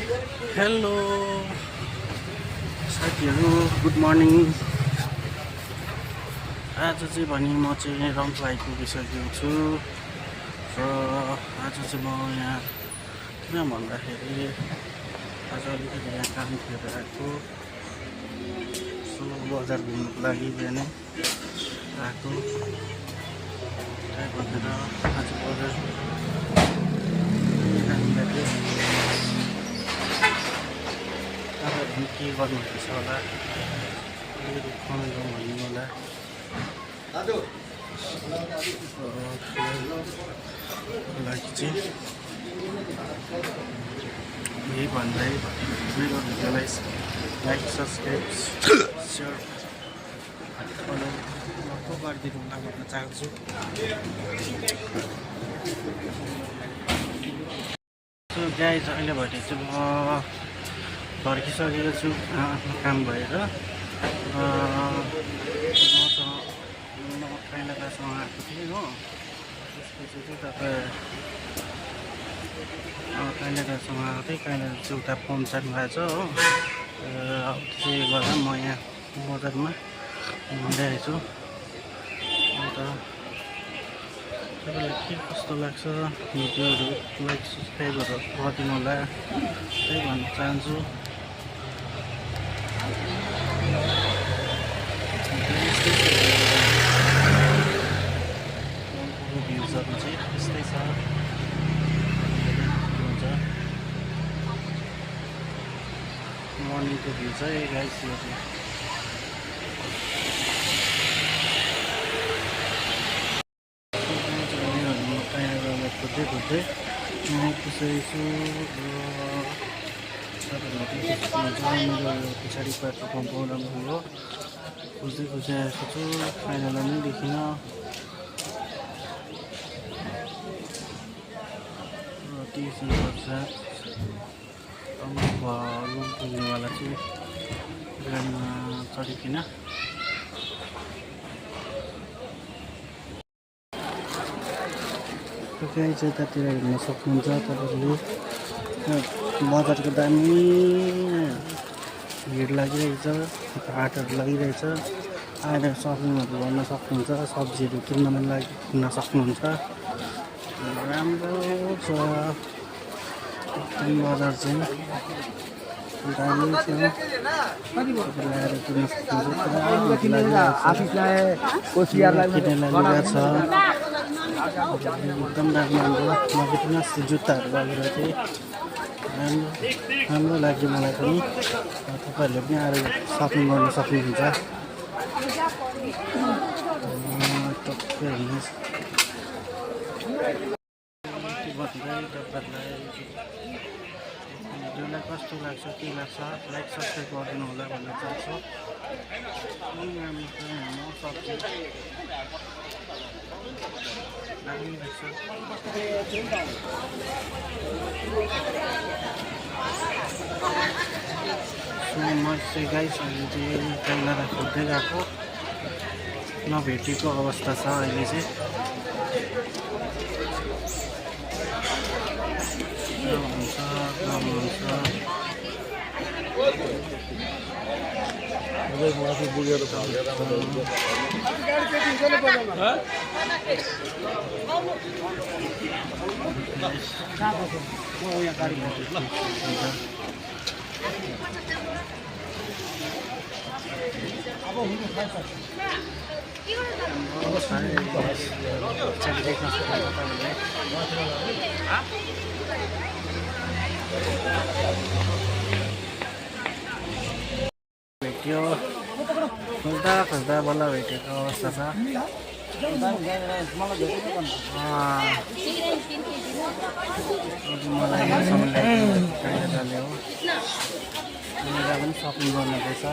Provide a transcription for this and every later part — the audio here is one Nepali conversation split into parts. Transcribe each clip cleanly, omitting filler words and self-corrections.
हेलो साथीहरू, गुड मर्निङ। आज चाहिँ भने म चाहिँ रम्फू आइपुगिसकेको छु र आज चाहिँ म यहाँ किन भन्दाखेरि आज अलिकति यहाँ काम थियो आएको, सो बजार घुम्नुको लागि बिहानै आएको। त्यही भनेर आज बजार काम लाग्यो। तपाईँहरू के गर्नुहुँदैछ होला, अलिकति कमेन्ट भन्नु होला। लागि चाहिँ यही भन्दै मेरो भिडियोलाई लाइक, सब्सक्राइब, सेयर, फलो गरिदिनु होला भन्न चाहन्छु। गाइज अहिले भने चाहिँ म फर्किसकेको छु आफ्नो काम भएर। म काइनादासँग आएको थिएँ हो, त्यसपछि चाहिँ तपाईँ काइनादासँग आएको थिएँ। काइनादा चाहिँ उता पम्पसाइड भएछ हो, त्यसले गर्दा म यहाँ बजारमा ल्याएको छु। अन्त तपाईँलाई के कस्तो लाग्छ भिडियोहरू, लाइक सब्सक्राइबहरू गरिदिनु होला, त्यही भन्न चाहन्छु। भ्युजहरू चाहिँ त्यस्तै छ, मर्निङको भ्यू चाहिँ गाइस यो चाहिँ। खोज्दै म पुगेछु मेरो पछाडि पेट्रोल पम्प हो, खोज्दै आएको छु। फाइनल नै देखिनँ, टिसी पर्छ पुग्नेवाला छु गाडीमा चढिकन। त्यही चाहिँ यतातिर हेर्न सक्नुहुन्छ तपाईँहरूले। बजारको दामी भिड लागिरहेछ, हाटहरू लागिरहेछ। आएर सपिङहरू गर्न सक्नुहुन्छ, सब्जीहरू किन्न सक्नुहुन्छ। राम्रो छ एकदम बजार चाहिँ, दामी छ। तपाईँले आएर किन्न सक्नुहुन्छ। किनेर छ एकदम राम्रो। माथि पनि जुत्ताहरू लगेर चाहिँ राम्रो लाग्यो मलाई पनि। तपाईँहरूले पनि आएर सपिङ गर्न सक्नुहुन्छ। टक्कै हेर्नुहोस्, भिडियोलाई कस्तो लाग्छ, के लाग्छ, लाइक सब्सक्राइब गरिदिनु होला भन्न चाहन्छु। राम्रो सब्जी म चाहिँ गाइस अहिले चाहिँ काइनादा खोज्दै गएको, नभेटेको अवस्था छ अहिले चाहिँ। भेट्यो, खोज्दा बल्ल भेटेको अवस्था छ। मलाई काइनादाले हो, काइनादा पनि सपिङ गर्नुपर्छ।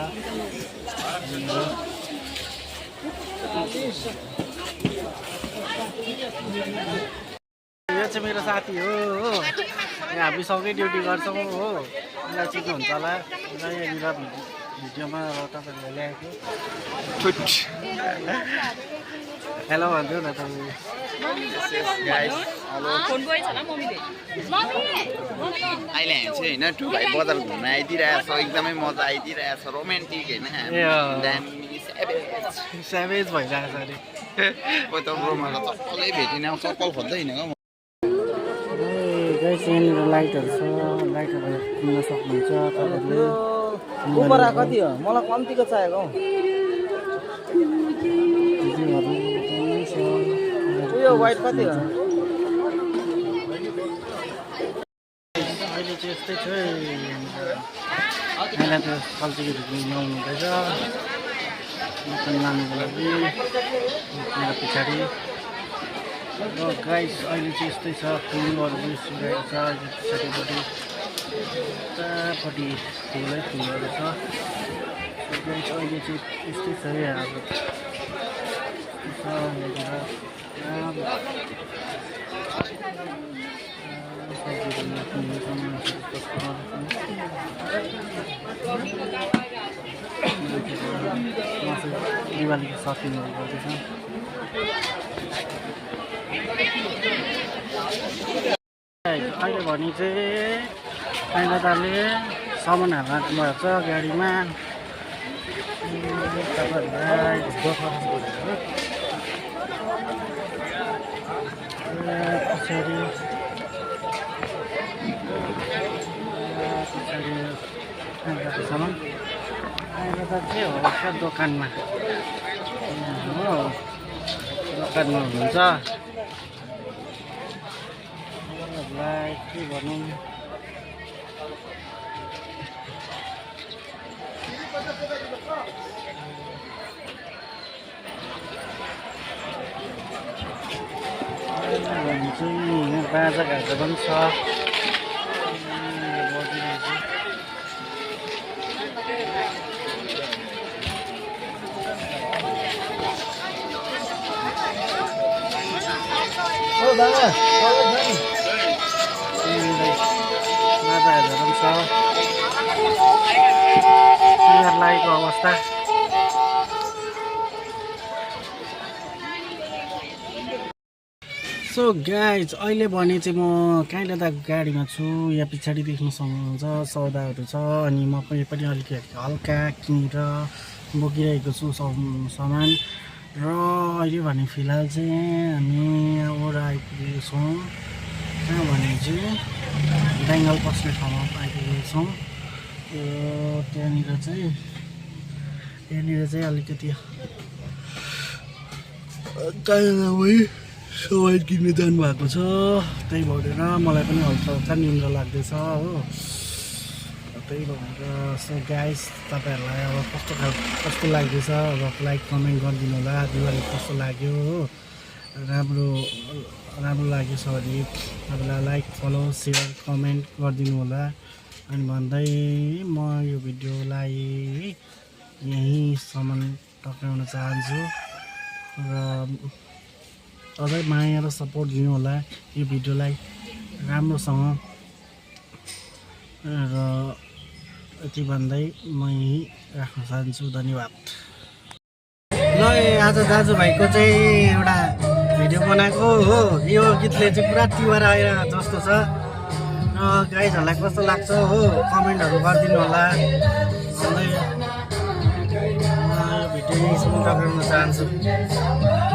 यो चाहिँ मेरो साथी हो, हामी सँगै ड्युटी गर्छौँ हो, उसलाई चिन्नुहुन्छ होला। यहाँनिर भिडियोमा तपाईँहरूले ल्याएको। हेलो भन्छु न तपाईँ। अहिले हामी चाहिँ होइन टु भाइ बजार घुम्न आइदिइरहेछ एकदमै मजा आइदिइरहेछ रोमान्टिक होइन स्याभेज भइरहेछ अरे त रोमाको चप्पलै भेटिन चप्पल खोज्दै हिँडेको गाइस यहाँनिर लाइटहरू छ लाइटहरू किन्न सक्नुहुन्छ तपाईँहरूले कुपरा कति हो मलाई कम्तीको चाहिएको हौ उयो वाइट कति हो अहिले चाहिँ यस्तै छ पहिला त्यो कल्चीहरू किन्नु आउनुहुँदैछ लानुको लागि मेरो पछाडि र गाइस अहिले चाहिँ यस्तै छ फुलहरू पनि सुकाएको छ पछाडिपट्टि उतापट्टि फुलै फुलहरू छ गाइस अहिले चाहिँ यस्तै छ है अब दिवालीको सपिङहरू गर्दैछ अहिले भने चाहिँ दादाले सामान हाल्नु भएको छ गाडीमा तपाईँहरूलाई पछाडि सामान अहिले त के हो क्या दोकानमा हो दोकानमा हुनुहुन्छ के भनौँ भने चाहिँ यहाँ बाजा घाटा पनि छ माताहरू पनि छ लागेको अवस्था सो गाइज अहिले भने चाहिँ म कहीँ दादाको गाडीमा छु यहाँ पछाडि देख्न सक्नुहुन्छ सौदाहरू छ अनि म पनि अलिकति हल्का किनेर बोकिरहेको छु सामान र अहिले भने फिलहाल चाहिँ हामी ओर आइपुगेको छौँ कहाँ भने चाहिँ बेङ्गल पस्ने ठाउँमा आइपुगेको छौँ त्यहाँनिर चाहिँ अलिकति सवाई किन्नु जानुभएको छ त्यही भएर मलाई पनि हल्का हल्का निन्द्रा लाग्दैछ हो त्यही भएर सो गाइस तपाईँहरूलाई अब कस्तो लाग्दैछ अब लाइक कमेन्ट गरिदिनु होला दिवाली कस्तो लाग्यो हो राम्रो लाग्यो छ भने तपाईँलाई लाइक फलो सेयर कमेन्ट गरिदिनु होला अनि भन्दै म यो भिडियोलाई यहीँसम्म टक्राउन चाहन्छु र अझै माया र सपोर्ट दिनु होला यो भिडियोलाई राम्रोसँग र यति भन्दै म यहीँ राख्न चाहन्छु धन्यवाद ल आज दाजुभाइको चाहिँ एउटा भिडियो बनाएको हो यो गीतले चाहिँ पुरा तिहार आएर जस्तो छ र गाइजहरूलाई कस्तो लाग्छ हो कमेन्टहरू गरिदिनु होला भन्दै यो भिडियो यहीँसम्म टक्राउन चाहन्छु